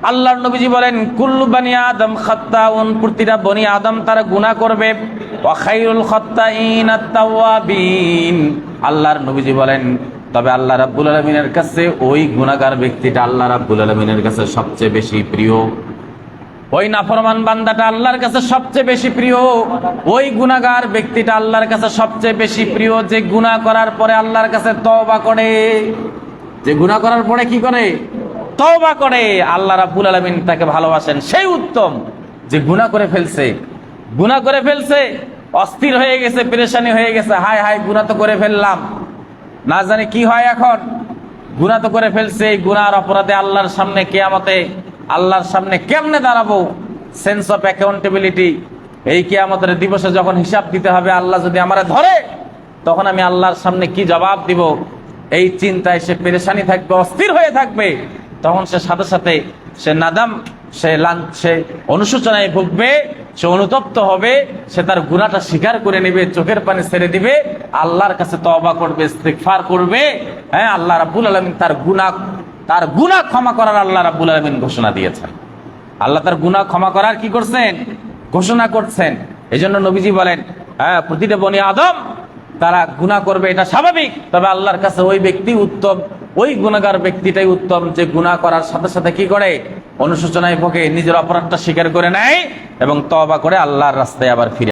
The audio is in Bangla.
আল্লাহর নবীজি বলেন কুল্লু বানি আদম খাত্তাউন, প্রতিটা বনি আদম তারা গুনাহ করবে। ওয়া খায়রুল খাত্তাইন আত-তাওয়াবিন, আল্লাহর নবীজি বলেন তবে আল্লাহ রাব্বুল আলামিনের কাছে ওই গুনাহগার ব্যক্তিটা আল্লাহ রাব্বুল আলামিনের কাছে সবচেয়ে বেশি প্রিয়। ওই নাফরমান বান্দাটা আল্লাহর কাছে সবচেয়ে বেশি প্রিয়, ওই গুনাহগার ব্যক্তিটা আল্লাহর কাছে সবচেয়ে বেশি প্রিয় যে গুনাহ করার পরে আল্লাহর কাছে তওবা করে। যে গুনাহ করার পরে কি করে? তওবা করে। আল্লাহ রাব্বুল আলামিন তাকে ভালোবাসেন। সেই উত্তম যে গুনাহ করে ফেলছে, অস্থির হয়ে গেছে, পেরেশানি হয়ে গেছে, হায় হায় গুনাহ তো করে ফেললাম, না জানি কি হয় এখন। গুনাহ তো করে ফেলছে, এই গুনাহর অপরাধে আল্লাহর সামনে কিয়ামতে আল্লাহর সামনে কেমনে দাঁড়াবো? সেন্স অফ অ্যাকাউন্টেবিলিটি, এই কিয়ামতের দিবসে যখন হিসাব দিতে হবে, আল্লাহ যদি আমারে ধরে তখন আমি আল্লাহর সামনে কি জবাব দিব? এই চিন্তায় সে পেরেশানি থাকবে, অস্থির হয়ে থাকবে। তখন সে সাথে সাথে সে নাদাম, সে অনুশোচনায় ভুগবে, সে অনুতপ্ত হবে, সে তার গুনাহটা স্বীকার করে নেবে, চোখের পানি ছেড়ে দিবে, আল্লাহর কাছে তওবা করবে, ইস্তিগফার করবে। হ্যাঁ, আল্লাহ রাব্বুল আলামিন তার গুনাহ ক্ষমা করার আল্লাহ রাব্বুল আলামিন ঘোষণা দিয়েছেন। আল্লাহ তার গুনাহ ক্ষমা করার কি করছেন? ঘোষণা করছেন। এই জন্য নবীজি বলেন, হ্যাঁ, প্রতিটা বনি আদম তারা গুনাহ করবে, এটা স্বাভাবিক। তবে আল্লাহর কাছে ওই ব্যক্তি উত্তম, ওই গুনাহগার ব্যক্তিটাই উত্তম যে গুনাহ করার সাথে সাথে কি করে? অনুশোচনায় ভোগে, নিজের অপরাধটা স্বীকার করে নেয় এবং তওবা করে আল্লাহর রাস্তায় আবার ফিরে